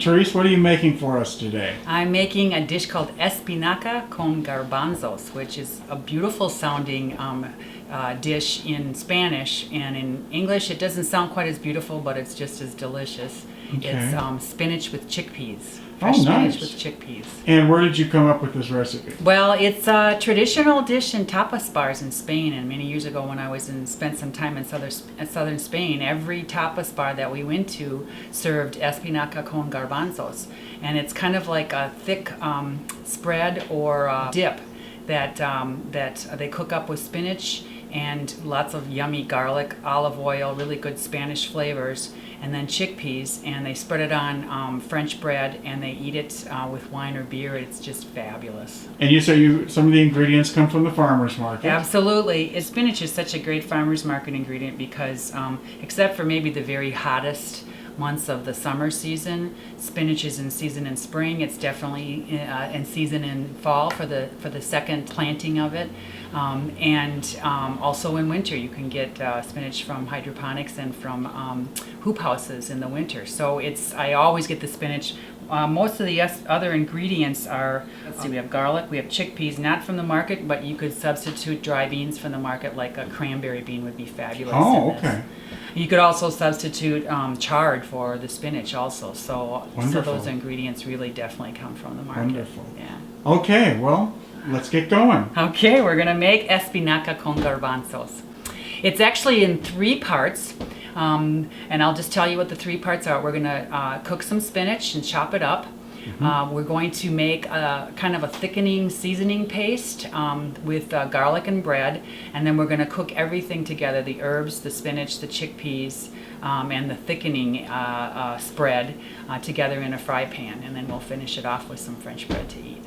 Terese, what are you making for us today? I'm making a dish called espinaca con garbanzos, which is a beautiful sounding dish in Spanish, and in English it doesn't sound quite as beautiful, but it's just as delicious. Okay. It's spinach with chickpeas. Fresh Spinach nice. with chickpeas. And where did you come up with this recipe? Well, it's a traditional dish in tapas bars in Spain, and many years ago when I was spent some time in southern Spain, every tapas bar that we went to served espinaca con garbanzos, and it's kind of like a thick spread or dip that they cook up with spinach and lots of yummy garlic, olive oil, really good Spanish flavors, and then chickpeas, and they spread it on French bread, and they eat it with wine or beer. It's just fabulous. And you say some of the ingredients come from the farmer's market? Absolutely. Spinach is such a great farmer's market ingredient because, except for maybe the very hottest months of the summer season, spinach is in season in spring. It's definitely in season in fall for the second planting of it, and also in winter you can get spinach from hydroponics and from hoop houses in the winter. So I always get the spinach. Most of the other ingredients are, let's see, we have garlic, we have chickpeas, not from the market, but you could substitute dry beans from the market, like a cranberry bean would be fabulous. Oh, okay. You could also substitute chard for the spinach also. So those ingredients really definitely come from the market. Wonderful. Yeah. Okay, well, let's get going. Okay, we're going to make espinaca con garbanzos. It's actually in 3 parts. And I'll just tell you what the 3 parts are. We're going to cook some spinach and chop it up. We're going to make kind of a thickening seasoning paste with garlic and bread, and then we're going to cook everything together, the herbs, the spinach, the chickpeas, and the thickening spread together in a fry pan, and then we'll finish it off with some French bread to eat.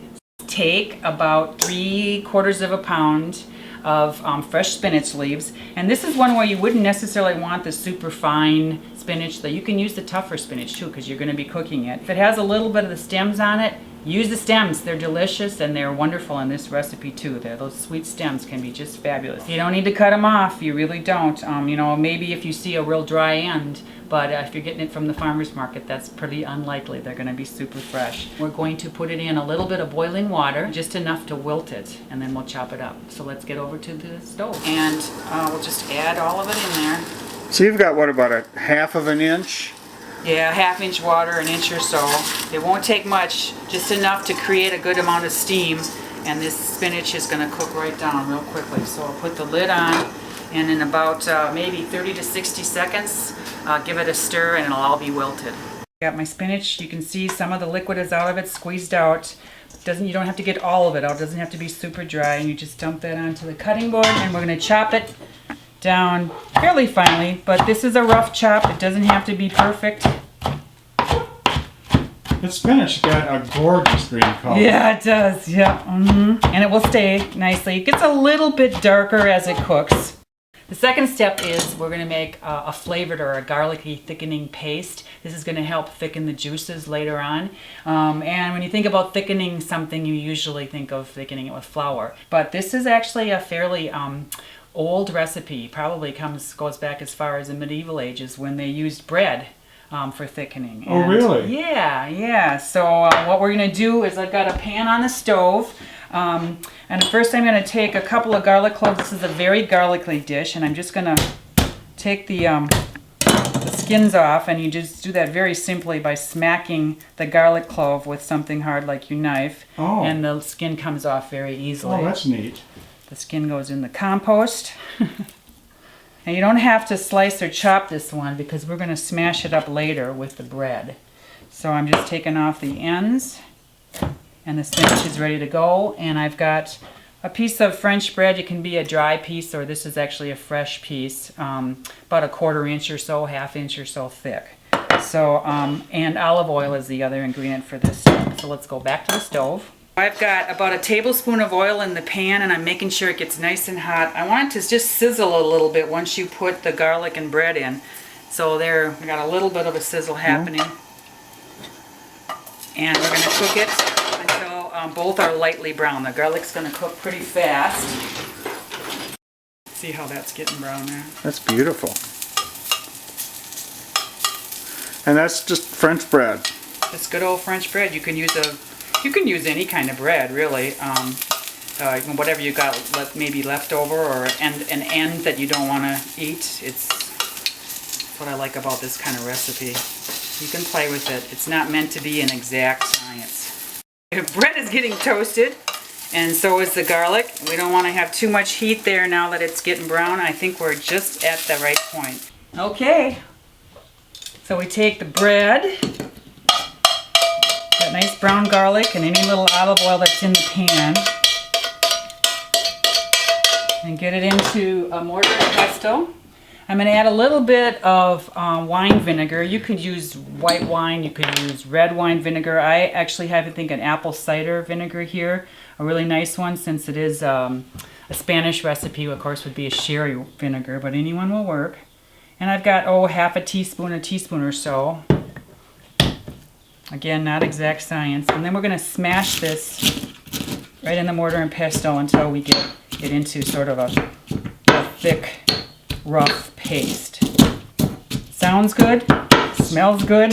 Take about 3/4 pound of fresh spinach leaves, and this is one where you wouldn't necessarily want the super fine spinach. You can use the tougher spinach too, because you're going to be cooking it. If it has a little bit of the stems on it, use the stems. They're delicious and they're wonderful in this recipe too. Those sweet stems can be just fabulous. You don't need to cut them off. You really don't. Maybe if you see a real dry end, but if you're getting it from the farmer's market, that's pretty unlikely. They're going to be super fresh. We're going to put it in a little bit of boiling water, just enough to wilt it, and then we'll chop it up. So let's get over to the stove. And we'll just add all of it in there. So you've got, what, about a 1/2 inch? Yeah, 1/2 inch water, 1 inch or so. It won't take much, just enough to create a good amount of steam, and this spinach is going to cook right down real quickly. So I'll put the lid on, and in about maybe 30 to 60 seconds, give it a stir and it'll all be wilted. Got my spinach. You can see some of the liquid is out of it, squeezed out. You don't have to get all of it out. It doesn't have to be super dry, and you just dump that onto the cutting board, and we're going to chop it down fairly finely, but this is a rough chop. It doesn't have to be perfect. The spinach got a gorgeous green color. Yeah, it does. Yeah. And it will stay nicely. It gets a little bit darker as it cooks. The second step is we're going to make a flavored or a garlicky thickening paste. This is going to help thicken the juices later on. And when you think about thickening something, you usually think of thickening it with flour. But this is actually a fairly old recipe. Probably goes back as far as the medieval ages when they used bread for thickening. Oh, really? Yeah. So what we're going to do is I've got a pan on the stove. And first I'm going to take a couple of garlic cloves. This is a very garlicky dish, and I'm just going to take the skins off, and you just do that very simply by smacking the garlic clove with something hard like your knife, and the skin comes off very easily. Oh, that's neat. The skin goes in the compost. And you don't have to slice or chop this one because we're going to smash it up later with the bread. So I'm just taking off the ends, and the spinach is ready to go. And I've got a piece of French bread. It can be a dry piece, or this is actually a fresh piece, about 1/4 inch or so, 1/2 inch or so thick. So, and olive oil is the other ingredient for this step. So let's go back to the stove. I've got about 1 tablespoon of oil in the pan, and I'm making sure it gets nice and hot. I want it to just sizzle a little bit once you put the garlic and bread in. So there, we got a little bit of a sizzle happening. And we're going to cook it until both are lightly brown. The garlic's going to cook pretty fast. See how that's getting brown there? That's beautiful. And that's just French bread. This good old French bread. You can use any kind of bread, really. Whatever you got maybe left over, or an end that you don't want to eat. It's what I like about this kind of recipe. You can play with it. It's not meant to be an exact science. The bread is getting toasted, and so is the garlic. We don't want to have too much heat there now that it's getting brown. I think we're just at the right point. Okay, so we take the bread, that nice brown garlic, and any little olive oil that's in the pan, and get it into a mortar and pestle. I'm going to add a little bit of wine vinegar. You could use white wine, you could use red wine vinegar. I actually have, I think, an apple cider vinegar here, a really nice one, since it is a Spanish recipe. Of course, would be a sherry vinegar, but anyone will work. And I've got, half a teaspoon or so. Again, not exact science. And then we're going to smash this right in the mortar and pestle until we get it into sort of a thick, rough paste. Sounds good, smells good,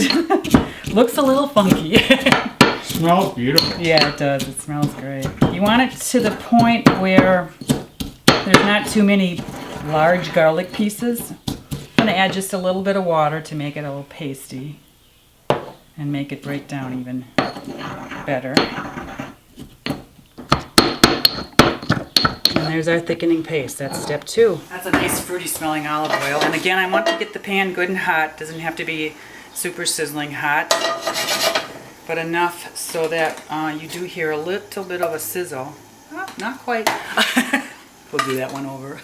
looks a little funky. Smells beautiful. Yeah, it does. It smells great. You want it to the point where there's not too many large garlic pieces. I'm going to add just a little bit of water to make it a little pasty and make it break down even better. And there's our thickening paste. That's step 2. That's a nice fruity smelling olive oil. And again, I want to get the pan good and hot. Doesn't have to be super sizzling hot, but enough so that you do hear a little bit of a sizzle. Oh, not quite. We'll do that one over.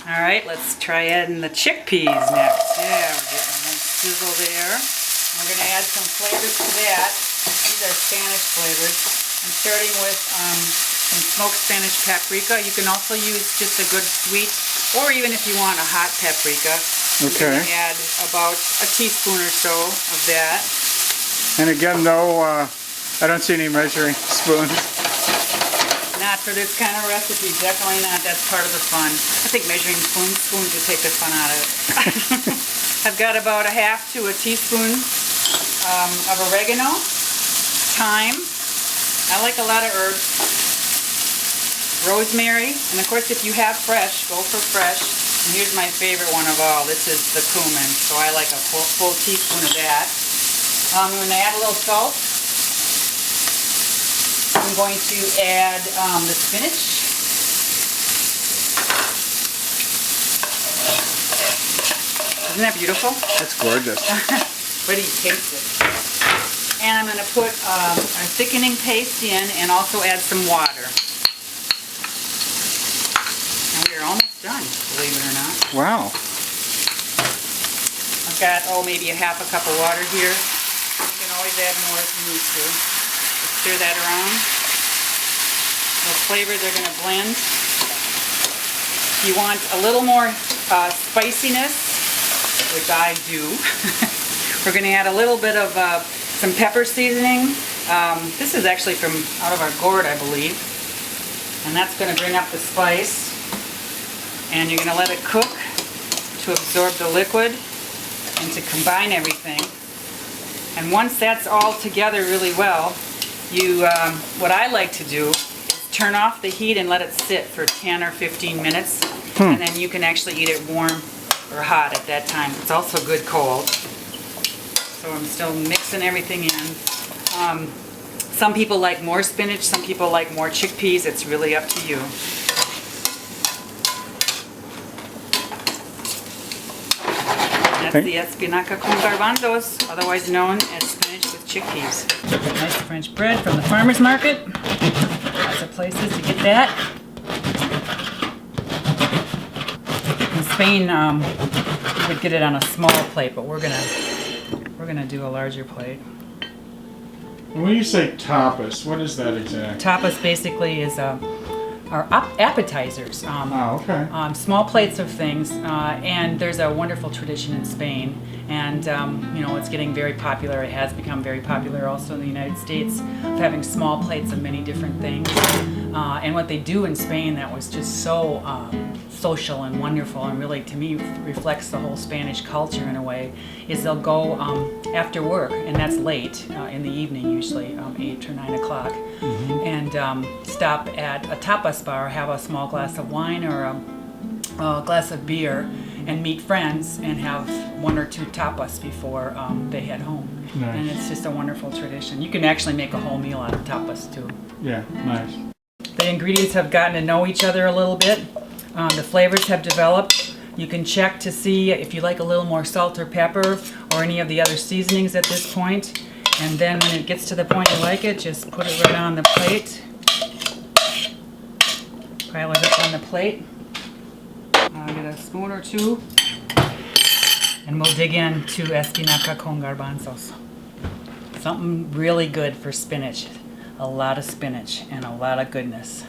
All right, let's try adding the chickpeas next. Yeah, we're getting a nice sizzle there. We're going to add some flavors to that. These are Spanish flavors. I'm starting with some smoked Spanish paprika. You can also use just a good sweet, or even if you want a hot paprika. Okay. You can add about a teaspoon or so of that. And again, though, I don't see any measuring spoons. Not for this kind of recipe, definitely not. That's part of the fun. I think measuring spoons would take the fun out of it. I've got about a half to a teaspoon of oregano, thyme. I like a lot of herbs. Rosemary, and of course if you have fresh, go for fresh. And here's my favorite one of all. This is the cumin, so I like a full teaspoon of that. I'm going to add a little salt. I'm going to add the spinach. Isn't that beautiful? That's gorgeous. Wait till you taste it. And I'm going to put our thickening paste in and also add some water. And we're almost done, believe it or not. Wow. I've got, maybe a half a cup of water here. You can always add more if you need to. Just stir that around. Those flavors are going to blend. If you want a little more spiciness, which I do, we're going to add a little bit of some pepper seasoning. This is actually from out of our gourd, I believe. And that's going to bring up the spice. And you're going to let it cook to absorb the liquid and to combine everything. And once that's all together really well, what I like to do is turn off the heat and let it sit for 10 or 15 minutes. And then you can actually eat it warm or hot at that time. It's also good cold. So I'm still mixing everything in. Some people like more spinach, some people like more chickpeas. It's really up to you. That's the espinaca con garbanzos, otherwise known as spinach with chickpeas. Nice French bread from the farmer's market. Lots of places to get that. In Spain, you would get it on a small plate, but we're gonna do a larger plate. When you say tapas, what is that exactly? Tapas basically is our appetizers. Okay. Small plates of things, and there's a wonderful tradition in Spain, and it's getting very popular. It has become very popular also in the United States, of having small plates of many different things. And what they do in Spain that was just so social and wonderful, and really to me reflects the whole Spanish culture in a way, is they'll go after work, and that's late in the evening, usually 8 or 9 o'clock, and stop at a tapas bar, have a small glass of wine or a glass of beer, and meet friends and have 1 or 2 tapas before they head home. Nice. And it's just a wonderful tradition. You can actually make a whole meal out of tapas too. Yeah, nice. The ingredients have gotten to know each other a little bit. The flavors have developed. You can check to see if you like a little more salt or pepper or any of the other seasonings at this point. And then when it gets to the point you like it, just put it right on the plate. Pile it up on the plate. Get a spoon or 2. And we'll dig into espinaca con garbanzos. Something really good for spinach. A lot of spinach and a lot of goodness.